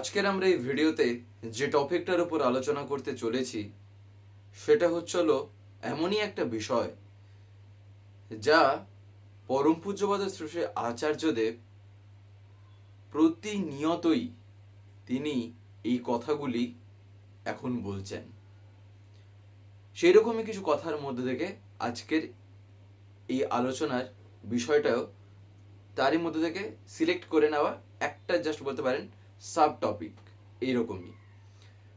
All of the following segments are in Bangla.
আজকের আমরা এই ভিডিওতে যে টপিকটার উপর আলোচনা করতে চলেছি সেটা হলো এমনই একটা বিষয় যা পরম পূজ্যপাদ শ্রী আচার্যদেব প্রতিনিয়তই তিনি এই কথাগুলি এখন বলছেন। সেই রকমই কিছু কথার মধ্যে থেকে আজকের এই আলোচনার বিষয়টাও তারই মধ্যে থেকে সিলেক্ট করে নেওয়া একটা জাস্ট বলতে পারেন সাব টপিক এইরকমই।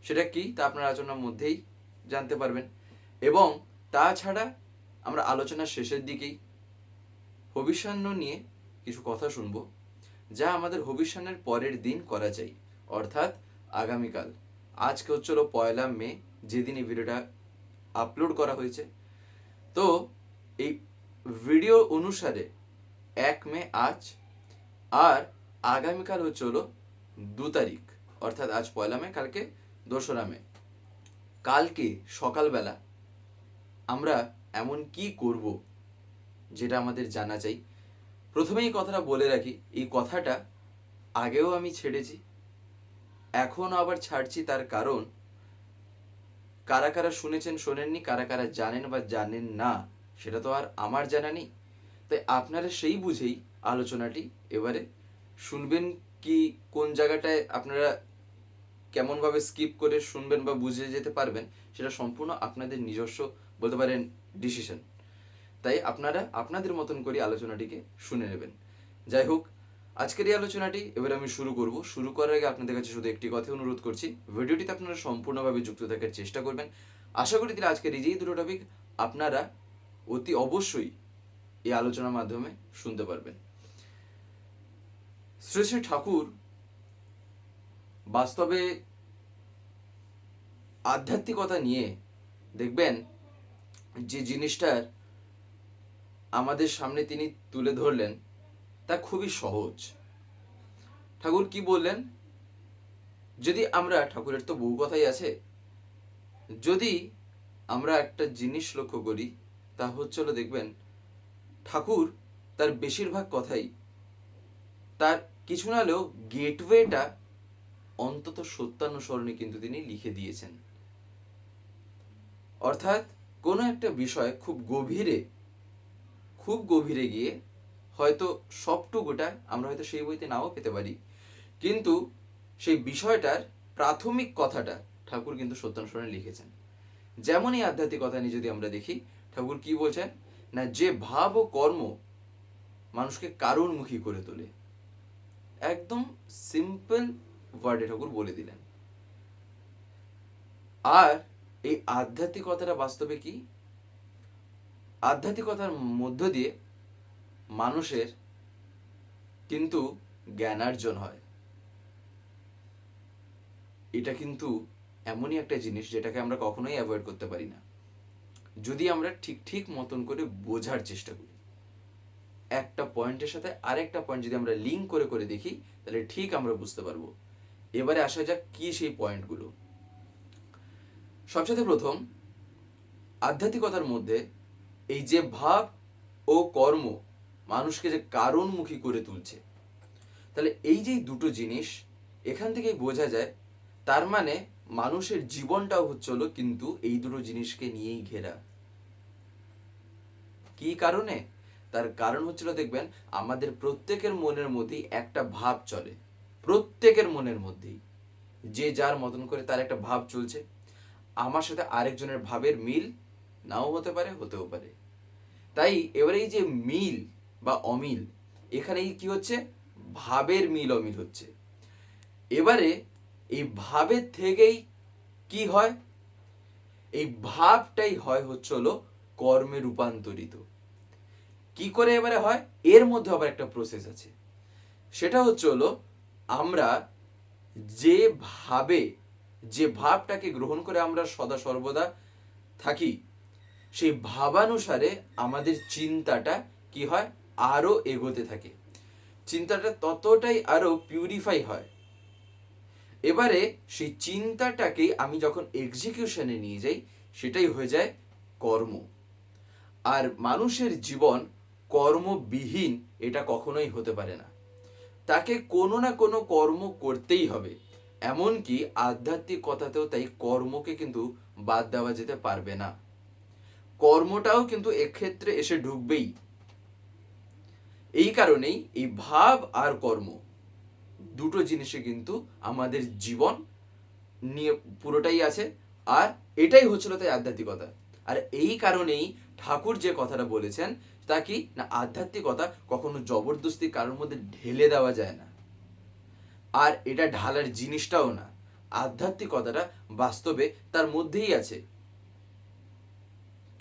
সেটা কি তা আপনার আলোচনার মধ্যেই জানতে পারবেন। এবং তাছাড়া আমরা আলোচনার শেষের দিকেই হবিষ্যান্ন নিয়ে কিছু কথা শুনবো, যা আমাদের হবিষ্যান্নের পরের দিন করা যায়, অর্থাৎ আগামীকাল। আজকে হচ্ছিল 1 মে, যেদিন এই ভিডিওটা আপলোড করা হয়েছে। তো এই ভিডিও অনুসারে 1 মে আজ, আর আগামীকাল হচ্ছিল 2 তারিখ, অর্থাৎ আজ 1 মে, কালকে 2রা মে। কালকে সকালবেলা আমরা এমন কি করব যেটা আমাদের জানা চাই। প্রথমেই কথাটা বলে রাখি, এই কথাটা আগেও আমি ছেড়েছি, এখন আবার ছাড়ছি। তার কারণ কারা কারা শুনেছেন শোনেননি, কারা কারা জানেন বা জানেন না, সেটা তো আর আমার জানা নেই। তাই আপনারা সেই বুঝেই আলোচনাটি এবারে শুনবেন। কি কোন জায়গাটায় আপনারা কেমনভাবে স্কিপ করে শুনবেন বা বুঝে যেতে পারবেন, সেটা সম্পূর্ণ আপনাদের নিজস্ব বলতে পারেন ডিসিশন। তাই আপনারা আপনাদের মতন করে আলোচনাটিকে শুনে নেবেন। যাই হোক, আজকের এই আলোচনাটি এবার আমি শুরু করব। শুরু করার আগে আপনাদের কাছে শুধু একটি কথা অনুরোধ করছি, ভিডিওটিতে আপনারা সম্পূর্ণভাবে যুক্ত থাকার চেষ্টা করবেন। আশা করি তাহলে আজকের এই যেই দুটো টপিক আপনারা অতি অবশ্যই এই আলোচনার মাধ্যমে শুনতে পারবেন। শ্রী শ্রী ঠাকুর বাস্তবে আধ্যাত্মিকতা নিয়ে দেখবেন যে জিনিসটার আমাদের সামনে তিনি তুলে ধরলেন তা খুবই সহজ। ঠাকুর কি বললেন, যদি আমরা, ঠাকুরের তো বহু কথাই আছে, যদি আমরা একটা জিনিস লক্ষ্য করি তা হচ্ছিল দেখবেন ঠাকুর তার বেশিরভাগ কথাই, তার কিছু না হলেও গেটওয়েটা অন্তত সত্যানুসরণে কিন্তু তিনি লিখে দিয়েছেন। অর্থাৎ কোনো একটা বিষয় খুব গভীরে গিয়ে হয়তো সবটুকুটা আমরা হয়তো সেই বইতে নাও পেতে পারি, কিন্তু সেই বিষয়টার প্রাথমিক কথাটা ঠাকুর কিন্তু সত্যানুসরণে লিখেছেন। যেমন এই আধ্যাত্মিকতা নিয়ে যদি আমরা দেখি, ঠাকুর কি বলছেন না, যে ভাব ও কর্ম মানুষকে কারণমুখী করে তোলে। একদম সিম্পল ওয়ার্ডে ঠাকুর বলে দিলেন। আর এই আধ্যাত্মিকতাটা বাস্তবে কি, আধ্যাত্মিকতার মধ্য দিয়ে মানুষের কিন্তু জ্ঞানার্জন হয়। এটা কিন্তু এমনই একটা জিনিস যেটাকে আমরা কখনোই অ্যাভয়েড করতে পারি না, যদি আমরা ঠিক মতন করে বোঝার চেষ্টা করি। একটা পয়েন্টের সাথে আরেকটা পয়েন্ট যদি আমরা লিঙ্ক করে দেখি, তাহলে ঠিক আমরা বুঝতে পারবো। এবারে আসা যাক কি সেই পয়েন্টগুলো। সবচেয়ে প্রথম, আধ্যাত্মিকতার মধ্যে এই যে ভাব ও কর্ম মানুষকে যে কারণমুখী করে তুলছে, তাহলে এই যে দুটো জিনিস এখান থেকেই বোঝা যায়, তার মানে মানুষের জীবনটাও হচ্ছিল কিন্তু এই দুটো জিনিসকে নিয়েই ঘেরা। কি কারণে? তার কারণ হচ্ছিল দেখবেন আমাদের প্রত্যেকের মনের মধ্যেই একটা ভাব চলে, প্রত্যেকের মনের মধ্যেই যে যার মতন করে তার একটা ভাব চলছে। আমার সাথে আরেকজনের ভাবের মিল নাও হতে পারে, হতেও পারে। তাই এবারে এই যে মিল বা অমিল, এখানেই কি হচ্ছে, ভাবের মিল অমিল হচ্ছে। এবারে এই ভাবের থেকেই কি হয়, এই ভাবটাই হয় হচ্ছিল কর্মে রূপান্তরিত। কি করে এবারে হয়, এর মধ্যে আবার একটা প্রসেস আছে। সেটা হলো আমরা যে যে ভাবটাকে গ্রহণ করে আমরা সদা সর্বদা থাকি, সেই ভাবানুসারে আমাদের চিন্তাটা কি হয়, আরো এগোতে থাকে। চিন্তাটা ততটাই আরো পিউরিফাই হয়। এবারে সেই চিন্তাটাকে আমি যখন এক্সিকিউশনে নিয়ে যাই, সেটাই হয়ে যায় কর্ম। আর মানুষের জীবন কর্মবিহীন এটা কখনোই হতে পারে না। তাকে কোনো না কোনো কর্ম করতেই হবে। এমনকি আধ্যাত্মিকতাতেও তাই কর্মকে কিন্তু বাদ দেওয়া যেতে পারবে না, কর্মটাও কিন্তু এক্ষেত্রে এসে ঢুকবেই। এই কারণেই এই ভাব আর কর্ম দুটো জিনিসে কিন্তু আমাদের জীবন নিয়ে পুরোটাই আছে, আর এটাই হচ্ছিল তাই আধ্যাত্মিকতা। আর এই কারণেই ঠাকুর যে কথাটা বলেছেন তা কি না, আধ্যাত্মিকতা কখনো জবরদস্তি কারোর মধ্যে ঢেলে দেওয়া যায় না, আর এটা ঢালার জিনিসটাও না। আধ্যাত্মিকতাটা বাস্তবে তার মধ্যেই আছে,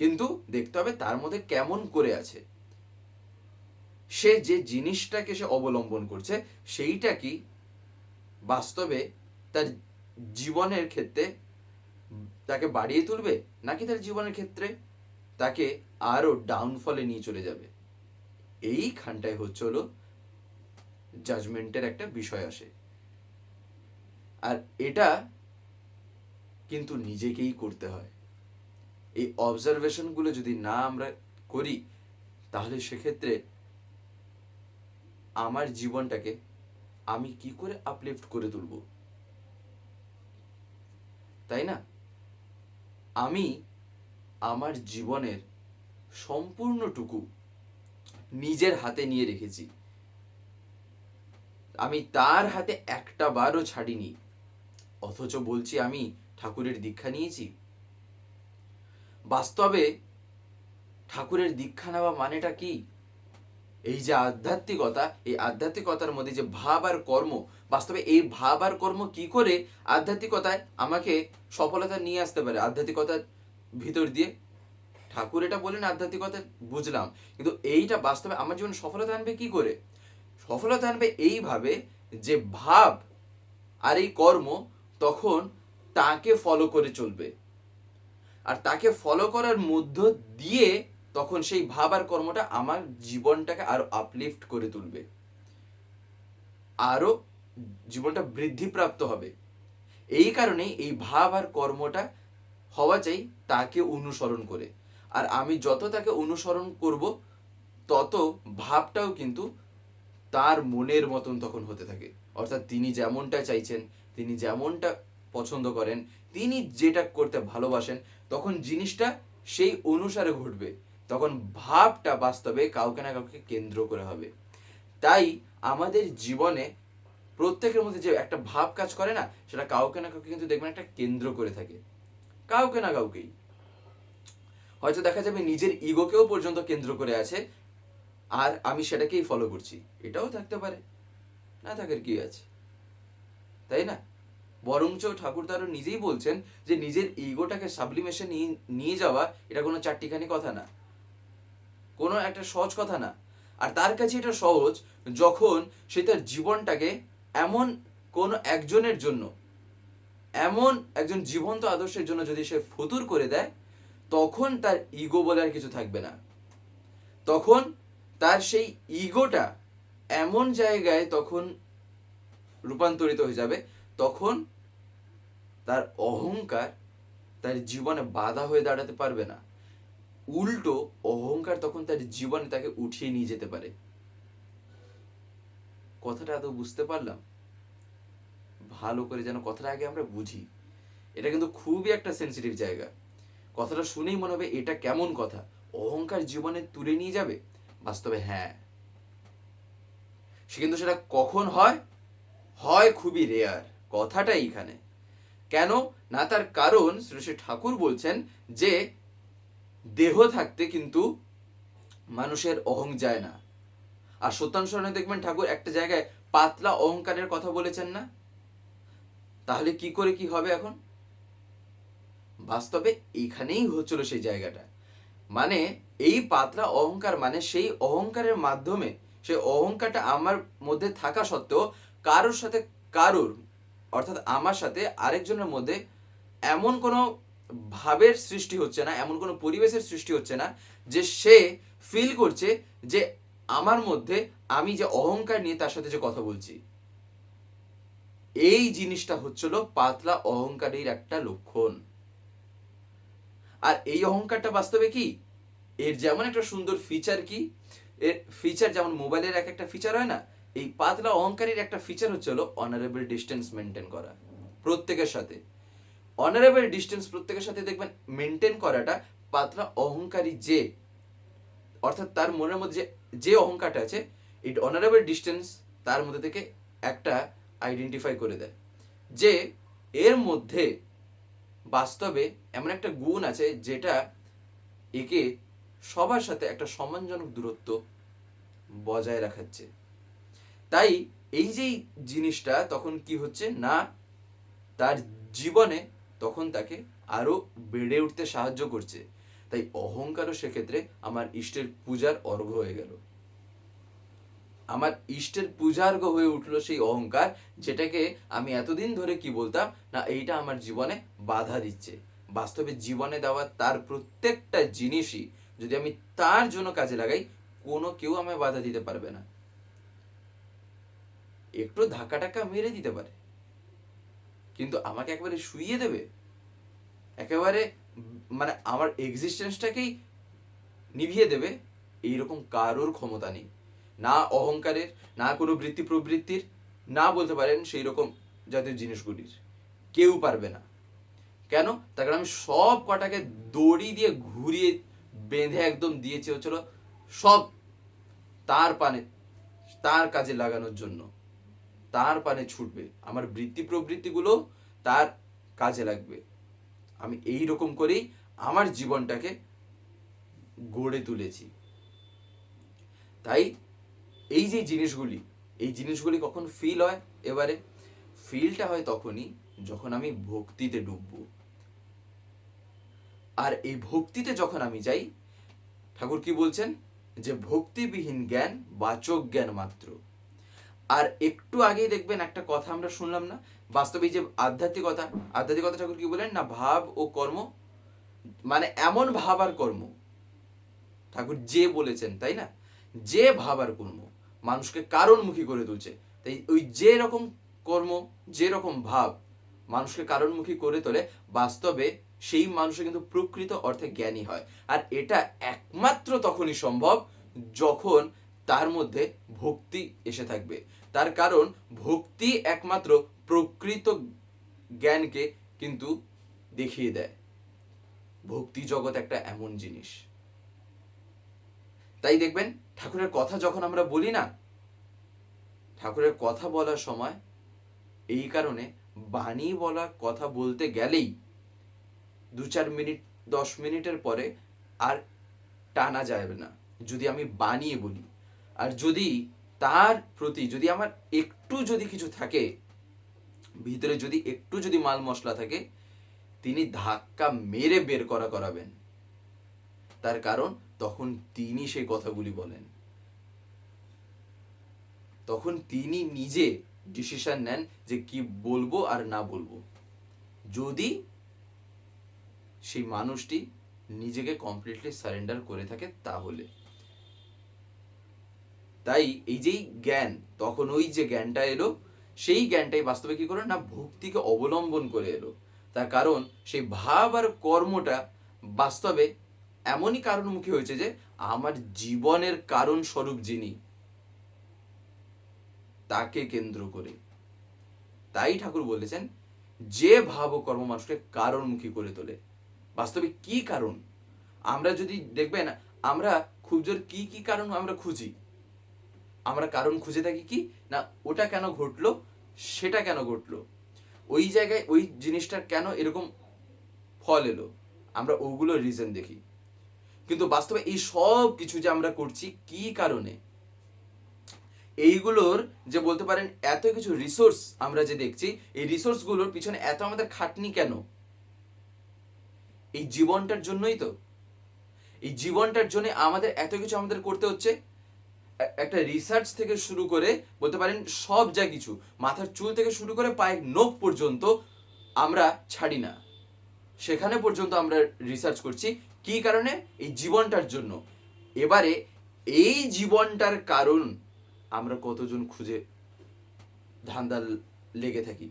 কিন্তু দেখতে হবে তার মধ্যে কেমন করে আছে, সে যে জিনিসটাকে সে অবলম্বন করছে সেইটা কি বাস্তবে তার জীবনের ক্ষেত্রে তাকে বাড়িয়ে তুলবে, নাকি তার জীবনের ক্ষেত্রে তাকে আরো ডাউনফলে নিয়ে চলে যাবে। এইখানটায় হচ্ছে হলো জাজমেন্টের একটা বিষয় আসে, আর এটা কিন্তু নিজেকেই করতে হয়। এই অবজারভেশনগুলো যদি না আমরা করি, তাহলে সেক্ষেত্রে আমার জীবনটাকে আমি কি করে আপলিফট করে তুলব, তাই না? আমি আমার জীবনের সম্পূর্ণটুকু নিজের হাতে নিয়ে রেখেছি, আমি তার হাতে একটা বারও ছাড়িনি, অথচ বলছি আমি ঠাকুরের দীক্ষা নিয়েছি। বাস্তবে ঠাকুরের দীক্ষা নেওয়া মানেটা কি? এই যে আধ্যাত্মিকতা, এই আধ্যাত্মিকতার মধ্যে যে ভাব আর কর্ম, বাস্তবে এই ভাব আর কর্ম কি করে আধ্যাত্মিকতায় আমাকে সফলতা নিয়ে আসতে পারে আধ্যাত্মিকতার ভিতর দিয়ে। ঠাকুর এটা বলেন আধ্যাত্মিকতা বুঝলাম, কিন্তু এইটা বাস্তবে আমার জীবনে সফলতা আনবে কি করে? সফলতা আনবে এইভাবে যে ভাব আর এই কর্ম তখন তাকে ফলো করে চলবে, আর তাকে ফলো করার মধ্য দিয়ে তখন সেই ভাব আর কর্মটা আমার জীবনটাকে আরো আপলিফট করে তুলবে, আরো জীবনটা বৃদ্ধিপ্রাপ্ত হবে। এই কারণেই এই ভাব আর কর্মটা হওয়া চাই তাকে অনুসরণ করে, আর আমি যত তাকে অনুসরণ করব তত ভাবটাও কিন্তু তার মনের মতন তখন হতে থাকে, অর্থাৎ তিনি যেমনটা চাইছেন, তিনি যেমনটা পছন্দ করেন, তিনি যেটা করতে ভালোবাসেন, তখন জিনিসটা সেই অনুসারে ঘটবে, তখন ভাবটা বাস্তবে কাউকে না কাউকে কেন্দ্র করে হবে। তাই আমাদের জীবনে প্রত্যেকের মধ্যে যে একটা ভাব কাজ করে না, সেটা কাউকে না কাউকে কিন্তু দেখবেন একটা কেন্দ্র করে থাকে, কাউকে না কাউকেই। হয়তো দেখা যাবে নিজের ইগোকেও পর্যন্ত কেন্দ্র করে আছে, আর আমি সেটাকেই ফলো করছি, এটাও থাকতে পারে, না থাকার কি আছে, তাই না? বরঞ্চ ঠাকুর তারও নিজেই বলছেন যে নিজের ইগোটাকে সাবলিমেশন নিয়ে যাওয়া এটা কোনো চারটিখানি কথা না, কোনো একটা সহজ কথা না। আর তার কাছে এটা সহজ যখন সে তার জীবনটাকে এমন কোনো একজনের জন্য, এমন একজন জীবন্ত আদর্শের জন্য যদি সে ফতুর করে দেয়, তখন তার ইগো বলে আর কিছু থাকবে না, তখন তার সেই ইগোটা এমন জায়গায় তখন রূপান্তরিত হয়ে যাবে, তখন তার অহংকার তার জীবনে বাধা হয়ে দাঁড়াতে পারবে না, উল্টো অহংকার তখন তার জীবনে তাকে উঠিয়ে নিয়ে যেতে পারে। কথাটা এত বুঝতে পারলাম? ভালো করে যেন কথাটা আগে আমরা বুঝি, এটা কিন্তু খুবই একটা সেন্সিটিভ জায়গা। কথাটা শুনেই মনে হবে এটা কেমন কথা, অহংকার জীবনে তুলে নিয়ে যাবে। বাস্তবে হ্যাঁ, সে কিন্তু সেটা কখন হয়, হয় খুবই রেয়ার। কথাটা এইখানে কেন না, তার কারণ শ্রী শ্রী ঠাকুর বলছেন যে দেহ থাকতে কিন্তু মানুষের অহং যায় না। আর সত্যানুসরণে দেখবেন ঠাকুর একটা জায়গায় পাতলা অহংকারের কথা বলেছেন না? তাহলে কি করে কি হবে এখন? বাস্তবে এইখানেই হচ্ছিল সেই জায়গাটা, মানে এই পাতলা অহংকার মানে সেই অহংকারের মাধ্যমে, সেই অহংকারটা আমার মধ্যে থাকা সত্ত্বেও কারোর সাথে কারোর, অর্থাৎ আমার সাথে আরেকজনের মধ্যে এমন কোনো ভাবের সৃষ্টি হচ্ছে না, এমন কোনো পরিবেশের সৃষ্টি হচ্ছে না যে সে ফিল করছে যে আমার মধ্যে আমি যে অহংকার নিয়ে তার সাথে যে কথা বলছি, এই জিনিসটা হচ্ছিল পাতলা অহংকারের একটা লক্ষণ। আর এই অহংকারটা বাস্তবে কি, এর যেমন একটা সুন্দর ফিচার কি, এর ফিচার যেমন মোবাইলের এক একটা ফিচার হয় না, এই পাতলা অহংকারের একটা ফিচার হচ্ছে হলো অনারেবল ডিস্টেন্স মেনটেন করা। প্রত্যেকের সাথে। অনারেবল ডিস্টেন্স প্রত্যেকের সাথে দেখবেন মেনটেন করাটা পাতলা অহংকারী যে, অর্থাৎ তার মনের মধ্যে যে অহংকারটা আছে, এই অনারেবল ডিস্টেন্স তার মধ্যে থেকে একটা আইডেন্টিফাই করে দেয় যে এর মধ্যে বাস্তবে এমন একটা গুণ আছে যেটা একে সবার সাথে একটা সম্মানজনক দূরত্ব বজায় রাখাচ্ছে। তাই এই যে জিনিসটা তখন কি হচ্ছে না, তার জীবনে তখন তাকে আরো বেড়ে উঠতে সাহায্য করছে। তাই অহংকারও সেক্ষেত্রে আমার ইষ্টের পূজার অর্ঘ্য হয়ে গেল। আমার ইষ্টের পূজার্ঘ হয়ে উঠলো সেই অহংকার, যেটাকে আমি এতদিন ধরে কি বলতাম না এইটা আমার জীবনে বাধা দিচ্ছে। বাস্তবে জীবনে দেওয়া তার প্রত্যেকটা জিনিসই যদি আমি তার জন্য কাজে লাগাই, কোনো কেউ আমায় বাধা দিতে পারবে না। একটু ধাক্কা টাক্কা মেরে দিতে পারে, কিন্তু আমাকে একেবারে শুইয়ে দেবে, একেবারে মানে আমার এক্সিস্টেন্সটাকেই নিভিয়ে দেবে, এইরকম কারোর ক্ষমতা নেই। না অহংকারের, না কোনো বৃত্তি প্রবৃত্তির, না বলতে পারেন সেই রকম জাতীয় জিনিসগুলির, কেউ পারবে না। কেন? তার কারণ আমি সব কটাকে দড়ি দিয়ে ঘুরিয়ে বেঁধে একদম দিয়েছি হচ্ছিল সব তার পানে, তার কাজে লাগানোর জন্য, তার পানে ছুটবে, আমার বৃত্তি প্রবৃত্তিগুলো তার কাজে লাগবে। আমি এই রকম করেই আমার জীবনটাকে গড়ে তুলেছি। তাই এই যে জিনিসগুলি, এই জিনিসগুলি কখন ফিল হয়? এবারে ফিলটা হয় তখনই যখন আমি ভক্তিতে ডুববো। আর এই ভক্তিতে যখন আমি যাই, ঠাকুর কি বলছেন যে ভক্তিবিহীন জ্ঞান বাচক জ্ঞান মাত্র। আর একটু আগেই দেখবেন একটা কথা আমরা শুনলাম না, বাস্তবে যে আধ্যাত্মিকতা, আধ্যাত্মিকতা ঠাকুর কি বলেন না ভাব ও কর্ম, মানে এমন ভাব আর কর্ম, ঠাকুর যে বলেছেন তাই না, যে ভাব আর কর্ম মানুষকে কারণমুখী করে তুলছে। তাই ওই যে রকম কর্ম, যে রকম ভাব মানুষকে কারণমুখী করে তোলে, বাস্তবে সেই মানুষের কিন্তু প্রকৃত অর্থে জ্ঞানী হয়। আর এটা একমাত্র তখনই সম্ভব যখন তার মধ্যে ভক্তি এসে থাকবে। তার কারণ ভক্তি একমাত্র প্রকৃত জ্ঞানকে কিন্তু দেখিয়ে দেয়। ভক্তি জগৎ একটা এমন জিনিস। তাই দেখবেন ঠাকুরের কথা যখন আমরা বলি না, ঠাকুরের কথা বলার সময় এই কারণে বাণী বলা কথা বলতে গেলেই 2-4 মিনিট 10 মিনিটের পরে আর টানা যাবে না যদি আমি বানিয়ে বলি। আর যদি তার প্রতি যদি আমার একটু যদি কিছু থাকে ভিতরে, যদি একটু যদি মাল মশলা থাকে, তিনি ধাক্কা মেরে বের করাবেন। তার কারণ তখন তিনি সেই কথাগুলি বলেন, তখন তিনি নিজে ডিসিশন নেন যে কি বলবো আর না বলবো, যদি সেই মানুষটি নিজেকে কমপ্লিটলি সারেন্ডার করে থাকে তাহলে। তাই এই যেই জ্ঞান, তখন ওই যে জ্ঞানটা এলো, সেই জ্ঞানটাই বাস্তবে কি করে না ভক্তিকে অবলম্বন করে এলো। তার কারণ সেই ভাব আর কর্মটা বাস্তবে এমনই কারণমুখী হয়েছে যে আমার জীবনের কারণ স্বরূপ যিনি, তাকে কেন্দ্র করে। তাই ঠাকুর বলেছেন যে ভাব ও কর্ম মানুষকে কারণমুখী করে তোলে। বাস্তবে কি কারণ? আমরা যদি দেখবেন আমরা খুব জোর কি কি কারণ আমরা খুঁজি, আমরা কারণ খুঁজে থাকি কি না ওটা কেন ঘটলো, সেটা কেন ঘটলো, ওই জায়গায় ওই জিনিসটার কেন এরকম ফল এলো, আমরা ওগুলো রিজন দেখি। কিন্তু বাস্তবে এই সব কিছু যে আমরা করছি কি কারণে, এইগুলোর যে বলতে পারেন এত কিছু রিসোর্স আমরা যে দেখছি, এই রিসোর্সগুলোর পিছনে এত আমাদের খাটনি কেন? এই জীবনটার জন্যই তো। এই জীবনটার জন্য আমাদের এত কিছু আমাদের করতে হচ্ছে। একটা রিসার্চ থেকে শুরু করে বলতে পারেন সব যা কিছু, মাথার চুল থেকে শুরু করে পায়ের নখ পর্যন্ত আমরা ছাড়ি না, সেখানে পর্যন্ত আমরা রিসার্চ করছি। কি কারণে? এই জীবনটার জন্য। এবারে এই জীবনটার কারণ আমরা কতজন খুঁজে ধান্দা লেগে থাকি,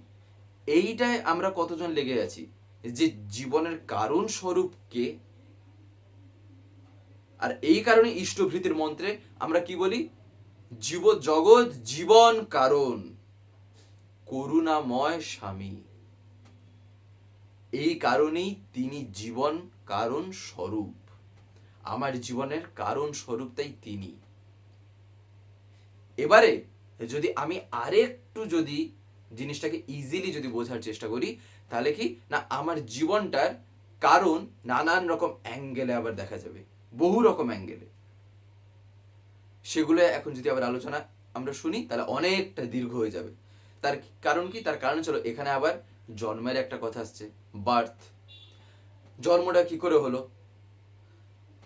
এইটায় আমরা কতজন লেগে আছি যে জীবনের কারণ স্বরূপ কে। আর এই কারণে ইষ্টভৃতির মন্ত্রে আমরা কি বলি, জীব জগৎ জীবন কারণ করুণাময় স্বামী। এই কারণেই তিনি জীবন কারণ স্বরূপ, আমার জীবনের কারণ স্বরূপ, তাই তিনি। এবারে যদি আমি আরেকটু যদি জিনিসটাকে ইজিলি যদি বোঝার চেষ্টা করি, তাহলে কি না, আমার জীবনটার কারণ নানান রকম অ্যাঙ্গেলে আবার দেখা যাবে, বহু রকম অ্যাঙ্গেলে। সেগুলো এখন যদি আবার আলোচনা আমরা শুনি তাহলে অনেকটা দীর্ঘ হয়ে যাবে। তার কারণ কি? তার কারণ ছিল এখানে আবার জন্মের একটা কথা আসছে, বার্থ। জন্মটা কি করে হলো?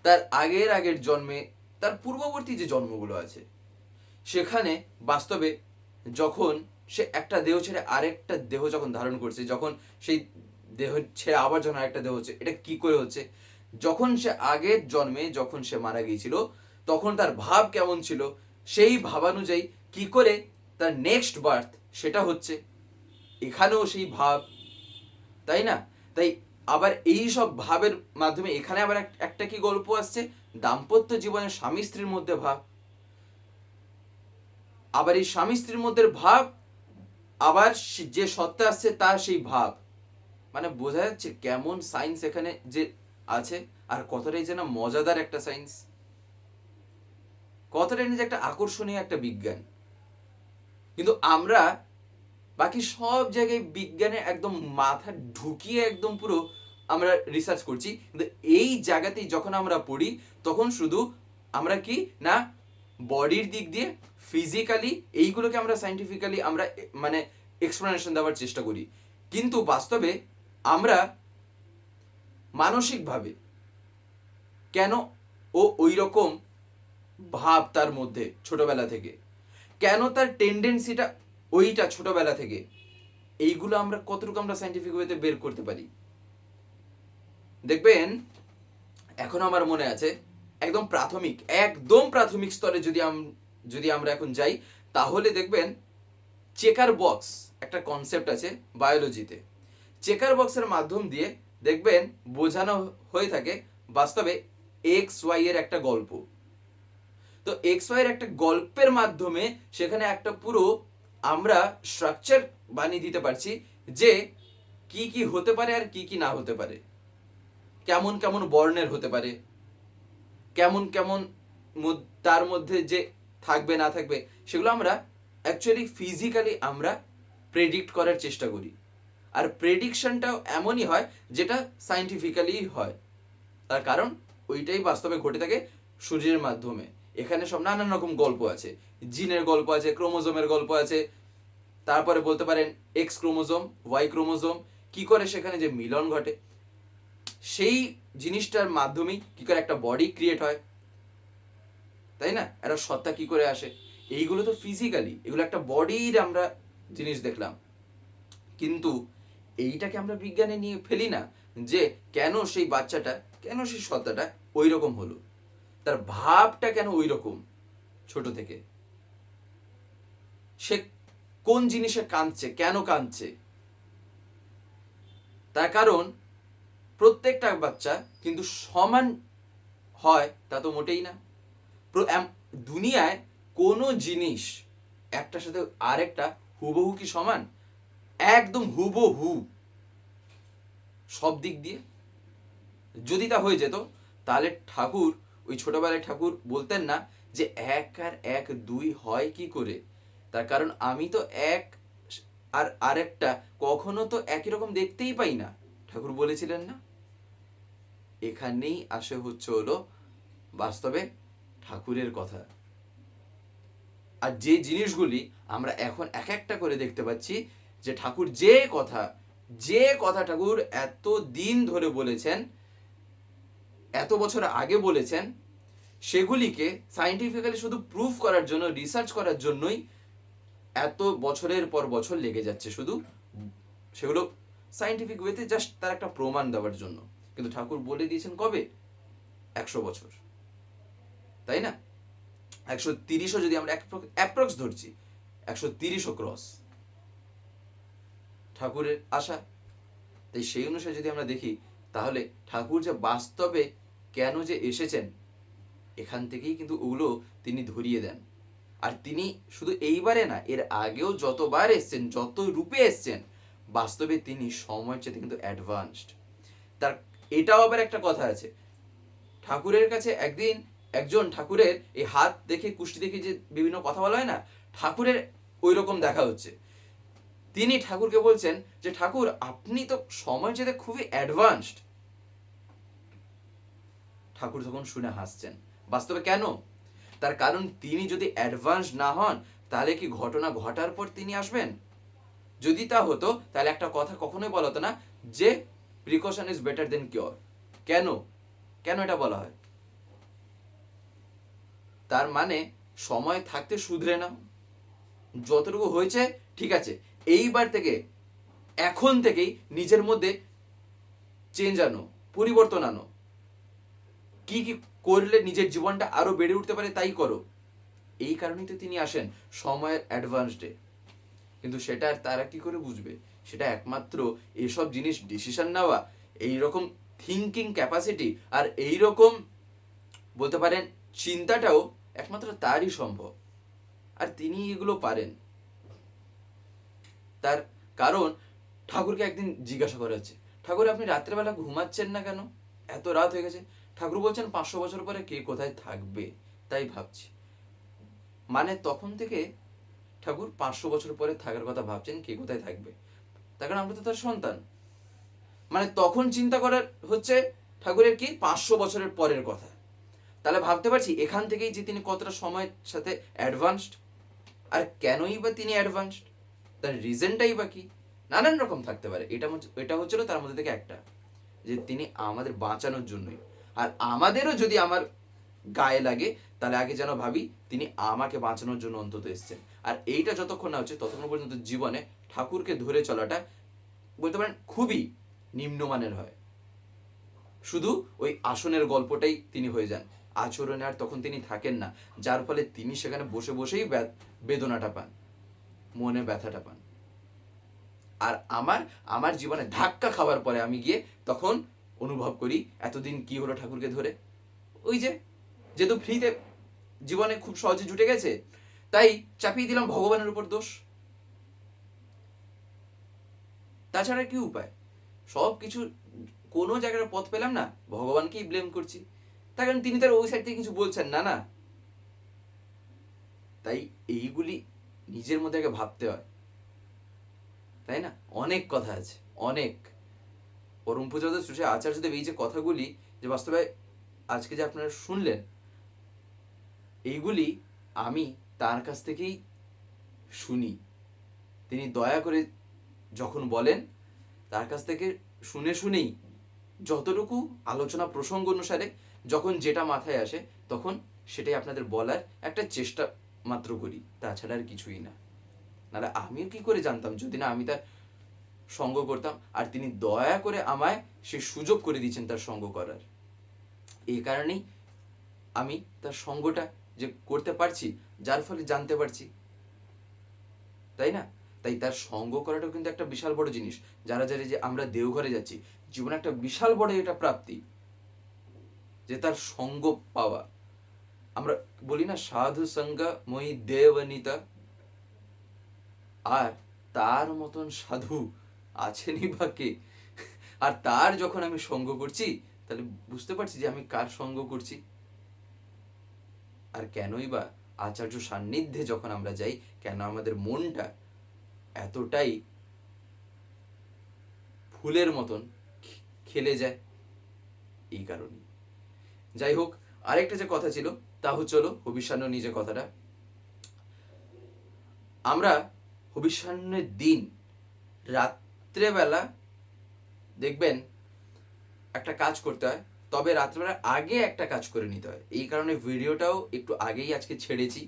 তার আগের জন্মে, তার পূর্ববর্তী যে জন্মগুলো আছে সেখানে বাস্তবে যখন সে একটা দেহ ছেড়ে আরেকটা দেহ যখন ধারণ করছে, যখন সেই দেহ ছেড়ে আবার যখন আরেকটা দেহ হচ্ছে, এটা কি করে হচ্ছে? যখন সে আগের জন্মে যখন সে মারা গিয়েছিল তখন তার ভাব কেমন ছিল, সেই ভাবানুযায়ী কি করে তার নেক্সট বার্থ সেটা হচ্ছে, এখানেও সেই ভাব, তাই না? তাই আবার এই সব ভাবের মাধ্যমে এখানে আবার একটা কি গল্প আসছে, দাম্পত্য জীবনে স্বামী স্ত্রীর মধ্যে ভাব। আবার এই স্বামী স্ত্রীর মধ্যে ভাব, আবার যে সত্তা আসছে তার সেই ভাব। মানে বোঝা যাচ্ছে কেমন সায়েন্স এখানে যে আছে, আর কতটাই যেন মজাদার একটা সায়েন্স, কতটাই যে একটা আকর্ষণীয় একটা বিজ্ঞান। কিন্তু আমরা বাকি সব জায়গায় বিজ্ঞানে একদম মাথা ঢুকিয়ে একদম পুরো আমরা রিসার্চ করছি, কিন্তু এই জায়গাতেই যখন আমরা পড়ি তখন শুধু আমরা কি না, বডির দিক দিয়ে ফিজিক্যালি এইগুলোকে আমরা সাইন্টিফিক্যালি আমরা মানে এক্সপ্লেনেশন দেওয়ার চেষ্টা করি, কিন্তু বাস্তবে আমরা মানসিকভাবে কেন ও ওই রকম ভাব তার মধ্যে ছোটবেলা থেকে, কেন তার টেন্ডেন্সিটা ওইটা ছোটবেলা থেকে, এইগুলো আমরা কতটুকু আমরা সাইন্টিফিক ওয়েতে বের করতে পারি। দেখবেন এখন আমার মনে আছে একদম প্রাথমিক স্তরে যদি আমরা এখন যাই, তাহলে দেখবেন চেকার বক্স একটা কনসেপ্ট আছে বায়োলজিতে। চেকার বক্সের মাধ্যম দিয়ে দেখবেন বোঝানো হয়ে থাকে বাস্তবে এক্স ওয়াই এর একটা গল্প। তো এক্স ওয়াই এর একটা গল্পের মাধ্যমে সেখানে একটা পুরো আমরা স্ট্রাকচার বানিয়ে দিতে পারছি যে কি কি হতে পারে আর কি কি না হতে পারে, কেমন কেমন বর্ণের হতে পারে, কেমন কেমন তার মধ্যে যে থাকবে না থাকবে, সেগুলো আমরা অ্যাকচুয়ালি ফিজিক্যালি আমরা প্রেডিক্ট করার চেষ্টা করি। আর প্রেডিকশনটাও এমনই হয় যেটা সাইন্টিফিক্যালি হয়, তার কারণ ওইটাই বাস্তবে ঘটে থাকে শরীরের মাধ্যমে। এখানে সব নানান রকম গল্প আছে, জিনের গল্প আছে, ক্রোমোজোমের গল্প আছে, তারপরে বলতে পারেন এক্স ক্রোমোজোম, ওয়াই ক্রোমোজোম, কি করে সেখানে যে মিলন ঘটে, সেই জিনিসটার মাধ্যমেই কি করে একটা বডি ক্রিয়েট হয়, তাই না? একটা সত্তা কি করে আসে, এইগুলো তো ফিজিক্যালি, এগুলো একটা বডির আমরা জিনিস দেখলাম। কিন্তু এইটাকে আমরা বিজ্ঞানে নিয়ে ফেলি না, যে কেন সেই বাচ্চাটা, কেন সেই সত্তাটা ওই রকম হলো, তার ভাবটা কেন ওই রকম ছোট থেকে, সে কোন জিনিসে কাঁদছে, কেন কাঁদছে। তার কারণ প্রত্যেকটা বাচ্চা কিন্তু সমান হয় তা তো মোটেই না। দুনিয়ায় কোনো জিনিস একটার সাথে আরেকটা হুবহু কি সমান? একদম হুবহু সব দিক দিয়ে। যদি তা হয়ে যেত তাহলে ঠাকুর, ওই ছোটবেলায় ঠাকুর বলতেন না যে 1 আর 1 2 হয় কি করে, তার কারণ আমি তো এক আর আরেকটা কখনো তো একই রকম দেখতেই পাই না, ঠাকুর বলেছিলেন না? এখানেই আসে হলো বাস্তবে ঠাকুরের কথা। আর যে জিনিসগুলি আমরা এখন এক একটা করে দেখতে পাচ্ছি, যে ঠাকুর যে কথা ঠাকুর এত দিন ধরে বলেছেন, এত বছর আগে বলেছেন, সেগুলিকে সাইন্টিফিক্যালি শুধু প্রুফ করার জন্য, রিসার্চ করার জন্যই এত বছরের পর বছর লেগে যাচ্ছে, শুধু সেগুলো সাইন্টিফিক ওয়েতে জাস্ট তার একটা প্রমাণ দেওয়ার জন্য। কিন্তু ঠাকুর বলে দিয়েছেন কবে? 100 বছর, তাই না? 130ও যদি আমরা অ্যাপ্রক্স ধরছি, 130ও ক্রস ঠাকুরের আশা। তাই সেই অনুসারে যদি আমরা দেখি, তাহলে ঠাকুর যে বাস্তবে কেন যে এসেছেন, এখান থেকেই কিন্তু ওগুলো তিনি ধরিয়ে দেন। আর তিনি শুধু এইবারে না, এর আগেও যতবার এসছেন, যত রূপে এসছেন, বাস্তবে তিনি সময়ের চেয়ে কিন্তু অ্যাডভান্সড। তার এটাও আবার একটা কথা আছে, ঠাকুরের কাছে একদিন একজন ঠাকুরের এই হাত দেখে কুষ্টি দেখে যে বিভিন্ন কথা বলা হয় না, ঠাকুরের ওই রকম দেখা হচ্ছে। তিনি ঠাকুরকে বলছেন যে ঠাকুর আপনি তো সময়ের চেয়ে খুবই অ্যাডভান্সড। ঠাকুর তখন শুনে হাসছেন। বাস্তবে কেন? তার কারণ তিনি যদি অ্যাডভান্স না হন তাহলে কি ঘটনা ঘটার পর তিনি আসবেন? যদি তা হতো তাহলে একটা কথা কখনোই বলা হতো না যে precaution is better then cure. কেন কেন এটা বলা হয়? তার মানে সময় থাকতে শুধরে নাও, যতটুকু হয়েছে ঠিক আছে, এইবার থেকে এখন থেকেই নিজের মধ্যে চেঞ্জ আনো, পরিবর্তন আনো, কি কি করলে নিজের জীবনটা আরো বেড়ে উঠতে পারে তাই করো। এই কারণেই তো তিনি আসেন সময়ের অ্যাডভান্সডে। কিন্তু সেটা আর তারা কি করে বুঝবে? সেটা একমাত্র এসব জিনিস ডিসিশন নেওয়া, এইরকম থিঙ্কিং ক্যাপাসিটি আর এইরকম বলতে পারেন চিন্তাটাও একমাত্র তারই সম্ভব। আর তিনি এগুলো পারেন। তার কারণ ঠাকুরকে একদিন জিজ্ঞাসা করা হচ্ছে, ঠাকুর আপনি রাত্রেবেলা ঘুমাচ্ছেন না কেন? এত রাত হয়ে গেছে। ঠাকুর বলছেন 500 বছর পরে কে কোথায় থাকবে তাই ভাবছি। মানে তখন থেকে ঠাকুর 500 বছর পরে থাকার কথা ভাবছেন, কে কোথায় থাকবে। তার কারণ আমরা তো তার সন্তান। মানে তখন চিন্তা করার হচ্ছে ঠাকুরের কি 500 বছরের পরের কথা। তাহলে ভাবতে পারছি এখান থেকেই যে তিনি কতটা সময়ের সাথে অ্যাডভান্সড। আর কেনই বা তিনি অ্যাডভান্সড, তার রিজনটাই বা কি? নানান রকম থাকতে পারে। এটা হচ্ছিল তার মধ্যে থেকে একটা, যে তিনি আমাদের বাঁচানোর জন্যই। আর আমাদেরও যদি আমার গায়ে লাগে তাহলে আগে যেন ভাবি তিনি আমাকে বাঁচানোর জন্য অন্তত এসছেন। আর এইটা যতক্ষণ না হচ্ছে ততক্ষণ পর্যন্ত জীবনে ঠাকুরকে ধরে চলাটা বলতে পারেন খুবই নিম্নমানের হয়। শুধু ওই আসনের গল্পটাই তিনি হয়ে যান, আচরণে আর তখন তিনি থাকেন না, যার ফলে তিনি সেখানে বসে বসেই বেদনাটা পান, মনে ব্যথাটা পান। আর আমার আমার জীবনে ধাক্কা খাওয়ার পরে আমি গিয়ে তখন অনুভব করি এতদিন কি হলো ঠাকুরকে ধরে। ওই যে যেহেতু ফ্রিতে জীবনে খুব সহজে জুটে গেছে তাই চাপিয়ে দিলাম ভগবানের উপর দোষ। তাছাড়া কি উপায়? সব কিছু কোনো জায়গায় পথ পেলাম না, ভগবানকেই ব্লেম করছি। তার কারণ তিনি তার ওই সাইড থেকে কিছু বলছেন না না। তাই এইগুলি নিজের মধ্যে আগে ভাবতে হয়, তাই না? অনেক কথা আছে, অনেক। পরম পূজ্য শ্রী আচার্যদেব এই যে কথাগুলি যে বাস্তবে আজকে যে আপনারা শুনলেন, এইগুলি আমি তার কাছ থেকেই শুনি। তিনি দয়া করে যখন বলেন তার কাছ থেকে শুনে শুনেই যতটুকু আলোচনা প্রসঙ্গ অনুসারে যখন যেটা মাথায় আসে তখন সেটাই আপনাদের বলার একটা চেষ্টা মাত্র করি, তাছাড়া আর কিছুই না। নাহলে আমিও কি করে জানতাম যদি না আমি তার সঙ্গ করতাম। আর তিনি দয়া করে আমায় সে সুযোগ করে দিয়েছেন তার সঙ্গ করার। এই কারণেই আমি তার সঙ্গটা যে করতে পারছি, যার ফলে জানতে পারছি, তাই না? তাই তার সঙ্গ করাটাও কিন্তু একটা বিশাল বড় জিনিস। যারা যারা যে আমরা দেওঘরে যাচ্ছি, জীবনে একটা বিশাল বড় এটা প্রাপ্তি যে তার সঙ্গ পাওয়া। আমরা বলি না সাধু সঙ্গ মই দেবনিতা, আর তার মতন সাধু আছেনই বা কে? আর তার যখন আমি সঙ্গ করছি তাহলে বুঝতে পারছি যে আমি কার সঙ্গ করছি। আর কেনই বা আচার্য সান্নিধ্যে যখন আমরা যাই, কেন আমাদের মনটা এতটাই ফুলের মতন খেলে যায়? এই কারণে। যাই হোক, আরেকটা যে কথা ছিল তা হচ্ছে হলো হবিষ্যান্ন নিজে কথাটা। আমরা হবিষ্যান্নের দিন রাত্রেবেলা দেখবেন একটা কাজ করতে হয়, তবে রাত্রেবেলার আগে একটা কাজ করে নিতে হয়। এই কারণে ভিডিওটাও একটু আগেই আজকে ছেড়েছি।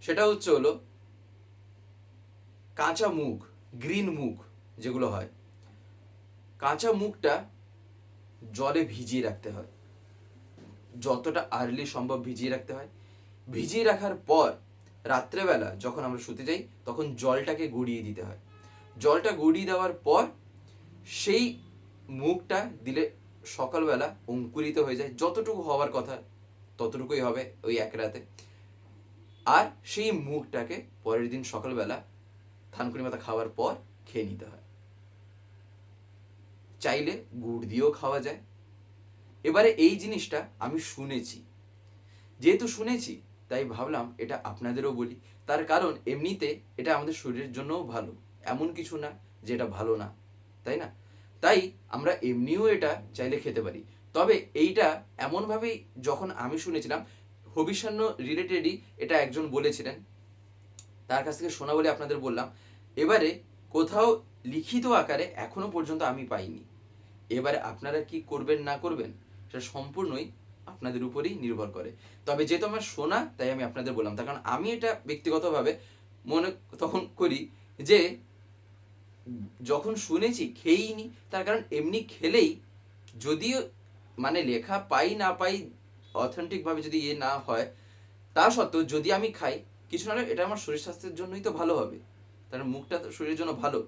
সেটা হচ্ছে হলো কাঁচা মুগ, গ্রিন মুগ যেগুলো হয়, কাঁচা মুগটা জলে ভিজিয়ে রাখতে হয়। যতটা আর্লি সম্ভব ভিজিয়ে রাখতে হয়। ভিজিয়ে রাখার পর রাত্রেবেলা যখন আমরা শুতে যাই তখন জলটাকে গড়িয়ে দিতে হয়। জলটা গড়িয়ে দেওয়ার পর সেই মুগটা দিলে সকালবেলা অঙ্কুরিত হয়ে যায়, যতটুকু হওয়ার কথা ততটুকুই হবে ওই এক রাতে। আর সেই মুগটাকে পরের দিন সকালবেলা থানকুনি মাথা খাওয়ার পর খেয়ে নিতে হয়। চাইলে গুড় দিয়েও খাওয়া যায়। এবারে এই জিনিসটা আমি শুনেছি, যেহেতু শুনেছি তাই ভাবলাম এটা আপনাদেরও বলি। তার কারণ এমনিতে এটা আমাদের শরীরের জন্যও ভালো, এমন কিছু না যে এটা ভালো না, তাই না? তাই আমরা এমনিও এটা চাইলে খেতে পারি। তবে এইটা এমনভাবেই যখন আমি শুনেছিলাম, হবিষ্যান্ন রিলেটেডই এটা একজন বলেছিলেন, তার কাছ থেকে শোনা বলে আপনাদের বললাম। এবারে কোথাও লিখিত আকারে এখনো পর্যন্ত আমি পাইনি। এবারে আপনারা কি করবেন না করবেন সেটা সম্পূর্ণই আপনাদের উপরেই নির্ভর করে। তবে যেহেতু আমার শোনা তাই আমি আপনাদের বললাম, তার কারণ আমি এটা ব্যক্তিগতভাবে মনে তখন করি যে যখন শুনেছি খেয়েইনি। তার কারণ এমনি খেলেই যদিও মানে লেখা পাই না পাই, অথেন্টিকভাবে যদি না হয়, তা সত্ত্বেও যদি আমি খাই, কিছু না হলে এটা আমার শরীর স্বাস্থ্যের জন্যই তো ভালো হবে। তার মুখটা তো শরীরের জন্য ভালো,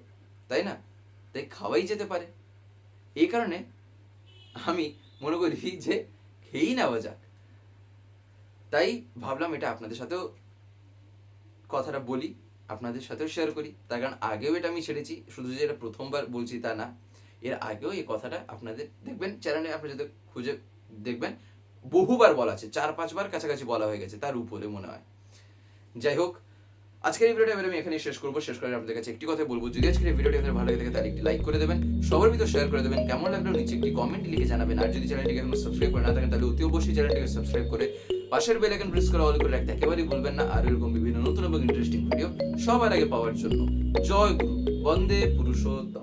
তাই না? তাই খাওয়াই যেতে পারে। এই কারণে আমি মনে করি যে খেয়েই নেওয়া যাক। তাই ভাবলাম এটা আপনাদের সাথেও কথাটা বলি, আপনাদের সাথেও শেয়ার করি। তার কারণ আগেও এটা আমি ছেড়েছি, শুধু যে এটা প্রথমবার বলছি তা না, এর আগেও এই কথাটা আপনাদের দেখবেন চ্যানেলে আপনি যদি খুঁজে দেখবেন বহুবার বলা আছে, 4-5 বার কাছাকাছি বলা হয়ে গেছে, তার উপরে মনে হয়। যাই হোক, আজকের এই ভিডিওটা আমি এখানেই শেষ করবো। শেষ করে আপনাদের কাছে একটি কথা বলবো, যদি আজকের এই ভিডিওটি আপনাদের ভালো লাগে থাকে তাহলে একটি লাইক করে দেবেন, সবার ভিতর শেয়ার করে দেবেন, কেমন লাগলো নিচে একটি কমেন্ট লিখে জানাবেন। আর যদি চ্যানেলটিকে এখনো সাবস্ক্রাইব করে না থাকেন তাহলে অতি অবশ্যই চ্যানেলটিকে সাবস্ক্রাইব করে পাশের বেল আইকন প্রেস করে অল করে রাখতে একেবারেই ভুলবেন না। আর এরকম বিভিন্ন নতুন এবং ইন্টারেস্টিং ভিডিও সবার আগে পাওয়ার জন্য। জয় গুরু, বন্দে পুরুষোত্তম।